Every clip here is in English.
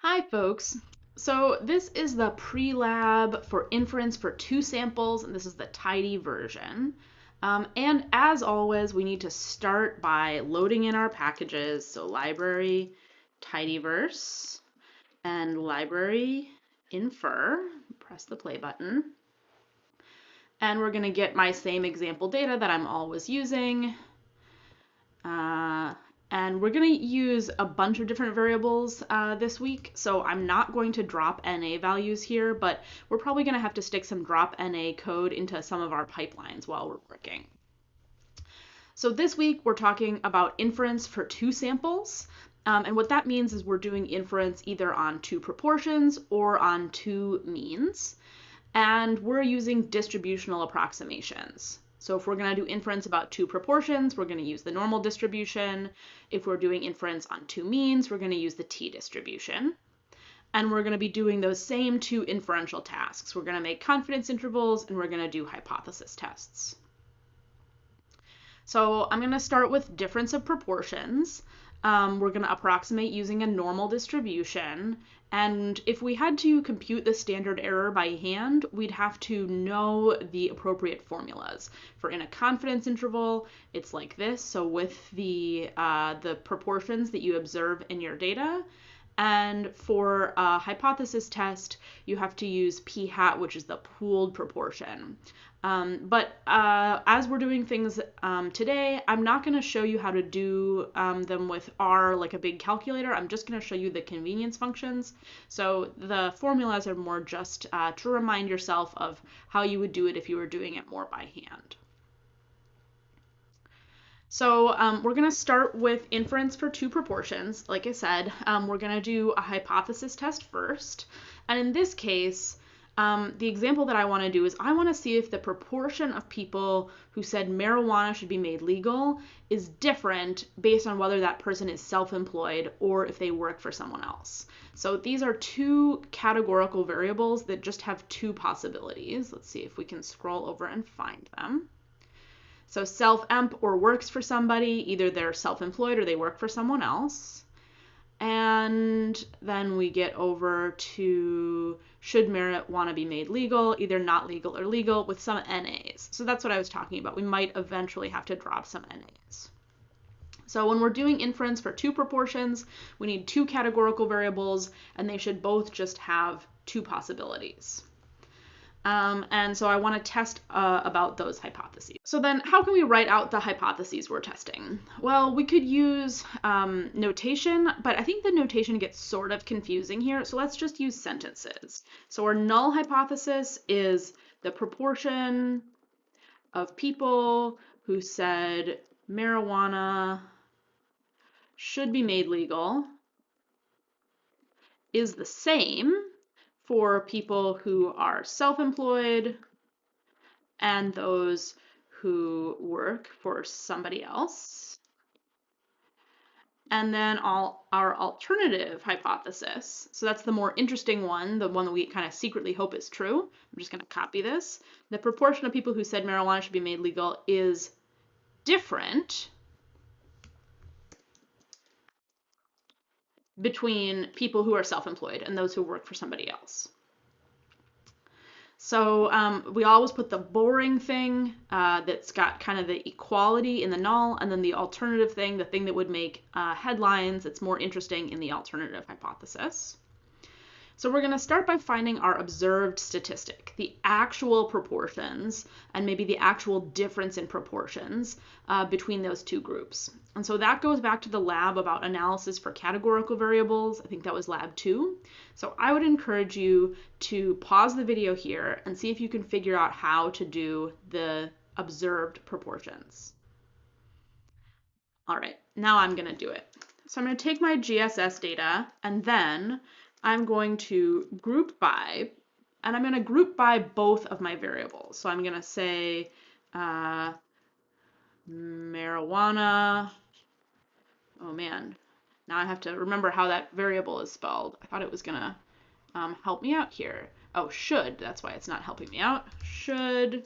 Hi folks. So this is the pre-lab for inference for 2 samples, and this is the tidy version. And as always, we need to start by loading in our packages. So library tidyverse and library infer. Press the play button. And we're going to get my same example data that I'm always using. And we're going to use a bunch of different variables this week, so I'm not going to drop NA values here, but we're probably going to have to stick some drop NA code into some of our pipelines while we're working. So this week we're talking about inference for 2 samples, and what that means is we're doing inference either on 2 proportions or on 2 means, and we're using distributional approximations. So if we're going to do inference about 2 proportions, we're going to use the normal distribution. If we're doing inference on 2 means, we're going to use the t-distribution. And we're going to be doing those same 2 inferential tasks. We're going to make confidence intervals, and we're going to do hypothesis tests. So I'm going to start with difference of proportions. We're going to approximate using a normal distribution. And if we had to compute the standard error by hand, we'd have to know the appropriate formulas. For in a confidence interval, it's like this. So with the proportions that you observe in your data. And for a hypothesis test, you have to use p hat, which is the pooled proportion. But as we're doing things today, I'm not going to show you how to do them with R like a big calculator. I'm just going to show you the convenience functions. So the formulas are more just to remind yourself of how you would do it if you were doing it more by hand. So we're going to start with inference for 2 proportions. Like I said, we're going to do a hypothesis test first. And in this case, the example that I want to do is I want to see if the proportion of people who said marijuana should be made legal is different based on whether that person is self-employed or if they work for someone else. So these are 2 categorical variables that just have 2 possibilities. Let's see if we can scroll over and find them. So self-emp or works for somebody, either they're self-employed or they work for someone else. And then we get over to should marijuana be made legal, either not legal or legal, with some NAs. So that's what I was talking about. We might eventually have to drop some NAs. So when we're doing inference for 2 proportions, we need 2 categorical variables, and they should both just have 2 possibilities. And so I want to test about those hypotheses. So then how can we write out the hypotheses we're testing? Well, we could use notation, but I think the notation gets sort of confusing here. So let's just use sentences. So our null hypothesis is the proportion of people who said marijuana should be made legal is the same for people who are self-employed and those who work for somebody else. And then our alternative hypothesis, so that's the more interesting one, the one that we kind of secretly hope is true. I'm just going to copy this. The proportion of people who said marijuana should be made legal is different between people who are self-employed and those who work for somebody else. So we always put the boring thing that's got kind of the equality in the null, and then the alternative thing, the thing that would make headlines, it's more interesting in the alternative hypothesis. So we're going to start by finding our observed statistic, the actual proportions, and maybe the actual difference in proportions between those 2 groups. And so that goes back to the lab about analysis for categorical variables. I think that was lab 2. So I would encourage you to pause the video here and see if you can figure out how to do the observed proportions. All right, now I'm going to do it. So I'm going to take my GSS data, and then I'm going to group by, and I'm going to group by both of my variables. So I'm going to say marijuana. Oh man, now I have to remember how that variable is spelled. I thought it was going to help me out here. Oh, should, that's why it's not helping me out. Should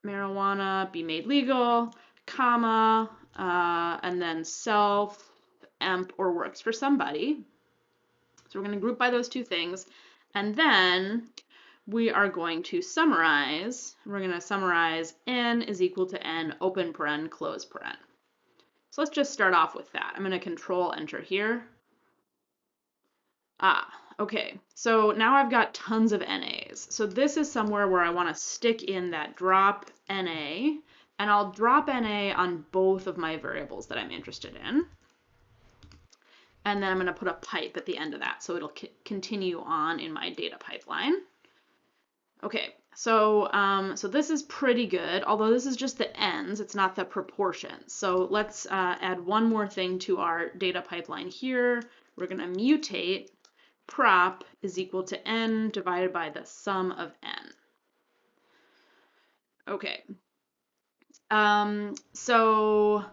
marijuana be made legal, comma, and then self emp or works for somebody. So we're going to group by those two things. And then we are going to summarize. We're going to summarize n is equal to n, open paren, close paren. So let's just start off with that. I'm going to control enter here. Okay, so now I've got tons of NAs. So this is somewhere where I want to stick in that drop NA, and I'll drop NA on both of my variables that I'm interested in. And then I'm going to put a pipe at the end of that, so it'll continue on in my data pipeline. Okay, so this is pretty good, although this is just the ends, it's not the proportions. So let's add one more thing to our data pipeline here. We're going to mutate prop is equal to n divided by the sum of n. Okay, so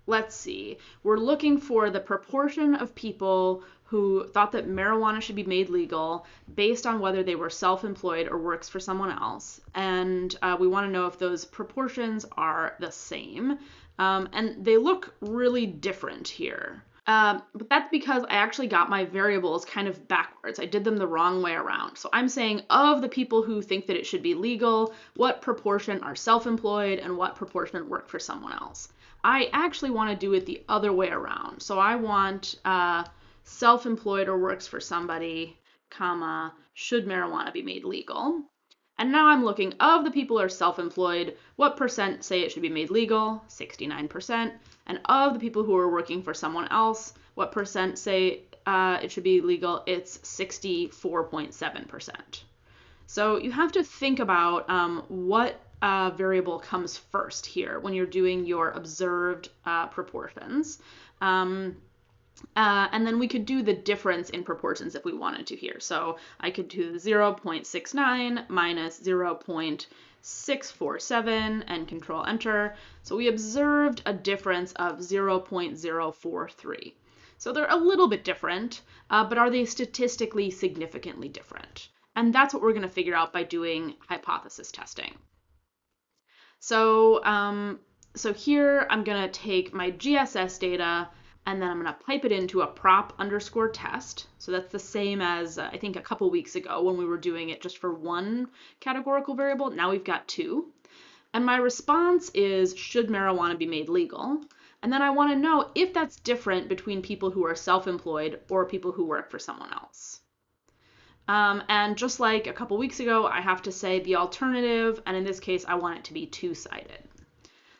let's see. We're looking for the proportion of people who thought that marijuana should be made legal based on whether they were self-employed or works for someone else. And we want to know if those proportions are the same. And they look really different here. But that's because I actually got my variables kind of backwards. I did them the wrong way around. So I'm saying of the people who think that it should be legal, what proportion are self-employed and what proportion work for someone else. I actually want to do it the other way around. So I want self-employed or works for somebody, comma, should marijuana be made legal. And now I'm looking of the people who are self-employed, what percent say it should be made legal? 69%. And of the people who are working for someone else, what percent say it should be legal? It's 64.7%. So you have to think about what variable comes first here when you're doing your observed proportions. And then we could do the difference in proportions if we wanted to here. So I could do 0.69 minus 0.647 and control enter. So we observed a difference of 0.043. So they're a little bit different, but are they statistically significantly different? And that's what we're going to figure out by doing hypothesis testing. So, so here I'm going to take my GSS data and then I'm going to pipe it into a prop underscore test. So that's the same as I think a couple weeks ago when we were doing it just for one categorical variable. Now we've got two. And my response is, should marijuana be made legal? And then I want to know if that's different between people who are self-employed or people who work for someone else. And just like a couple weeks ago, I have to say the alternative, and in this case, I want it to be two-sided.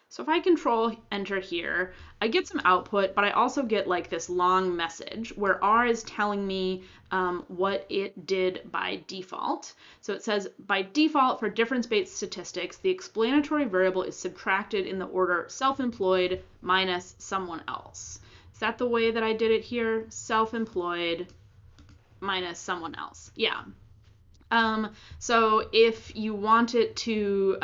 So if I control enter here, I get some output, but I also get like this long message where R is telling me what it did by default. So it says, by default for difference-based statistics, the explanatory variable is subtracted in the order self-employed minus someone else. Is that the way that I did it here? Self-employed minus someone else. Yeah. So if you want it to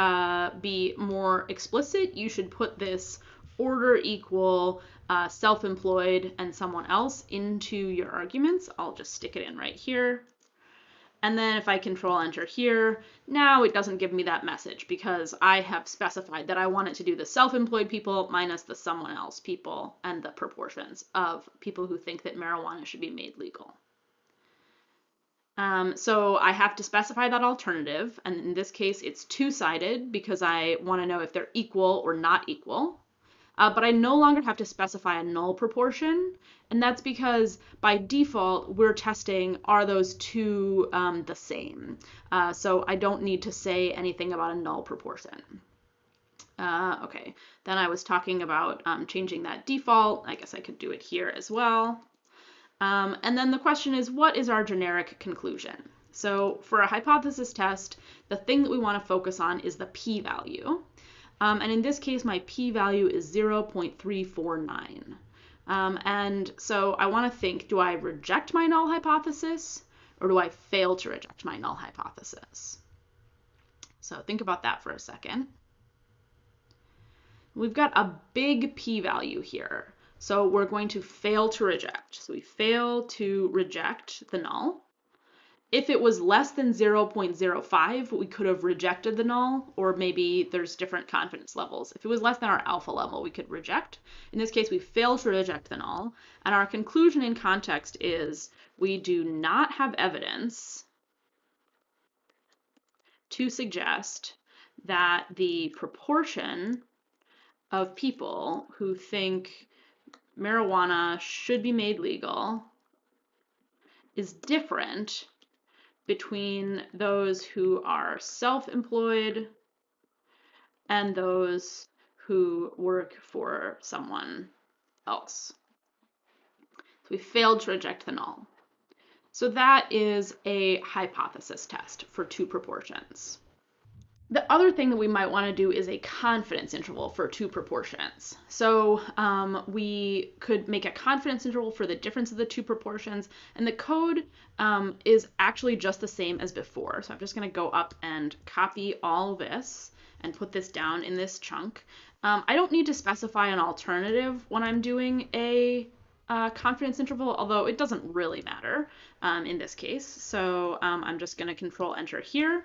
be more explicit, you should put this order equal self-employed and someone else into your arguments. I'll just stick it in right here. And then if I control enter here, now it doesn't give me that message because I have specified that I want it to do the self-employed people minus the someone else people and the proportions of people who think that marijuana should be made legal. So I have to specify that alternative, and in this case it's two-sided because I want to know if they're equal or not equal. But I no longer have to specify a null proportion, and that's because by default we're testing are those two the same. So I don't need to say anything about a null proportion. Okay, then I was talking about changing that default. I guess I could do it here as well. And then the question is, what is our generic conclusion? So for a hypothesis test, the thing that we want to focus on is the p-value. And in this case, my p-value is 0.349. And so I want to think, do I reject my null hypothesis or do I fail to reject my null hypothesis? So think about that for a second. We've got a big p-value here. So we're going to fail to reject. So we fail to reject the null. If it was less than 0.05, we could have rejected the null, or maybe there's different confidence levels. If it was less than our alpha level, we could reject. In this case, we failed to reject the null, and our conclusion in context is we do not have evidence to suggest that the proportion of people who think marijuana should be made legal is different between those who are self-employed and those who work for someone else. So we failed to reject the null. So that is a hypothesis test for two proportions. The other thing that we might want to do is a confidence interval for two proportions. So we could make a confidence interval for the difference of the two proportions, and the code is actually just the same as before. So I'm just going to go up and copy all this and put this down in this chunk. I don't need to specify an alternative when I'm doing a confidence interval, although it doesn't really matter in this case. So I'm just going to Control Enter here.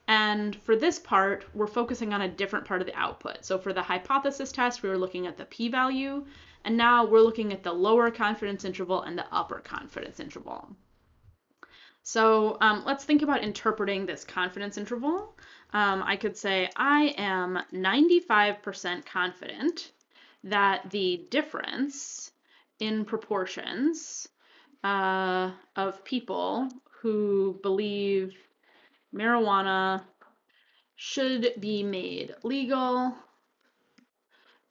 And for this part, we're focusing on a different part of the output. So for the hypothesis test, we were looking at the p-value, and now we're looking at the lower confidence interval and the upper confidence interval. So let's think about interpreting this confidence interval. I could say I am 95% confident that the difference in proportions of people who believe marijuana should be made legal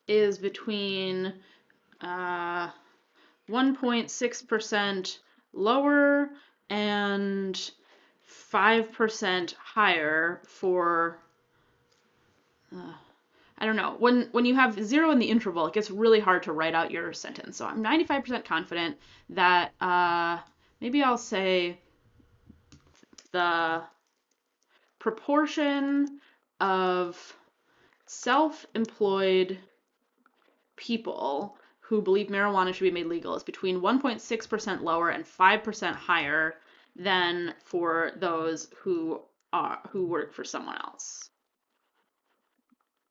is between 1.6% lower and 5% higher for, I don't know, when you have 0 in the interval, it gets really hard to write out your sentence. So I'm 95% confident that, maybe I'll say the proportion of self-employed people who believe marijuana should be made legal is between 1.6% lower and 5% higher than for those who work for someone else.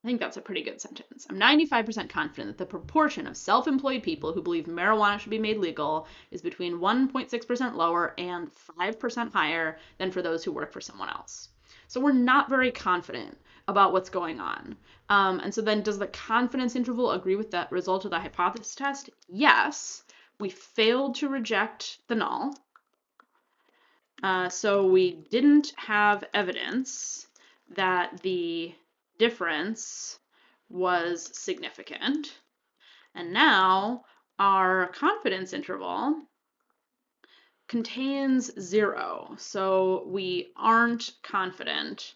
I think that's a pretty good sentence. I'm 95% confident that the proportion of self-employed people who believe marijuana should be made legal is between 1.6% lower and 5% higher than for those who work for someone else. So we're not very confident about what's going on. And so then does the confidence interval agree with that result of the hypothesis test? Yes. We failed to reject the null. So we didn't have evidence that the difference was significant. And now our confidence interval contains 0, so we aren't confident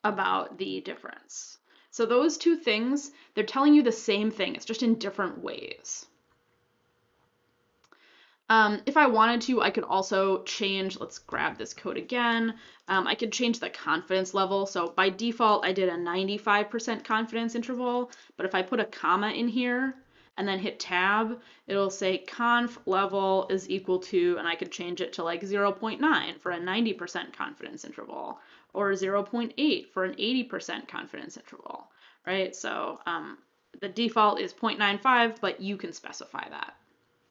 about the difference. So those two things, they're telling you the same thing, it's just in different ways. If I wanted to, I could also change, let's grab this code again. I could change the confidence level. So by default, I did a 95% confidence interval, but if I put a comma in here and then hit tab, it'll say conf level is equal to, and I could change it to like 0.9 for a 90% confidence interval, or 0.8 for an 80% confidence interval, right? So the default is 0.95, but you can specify that.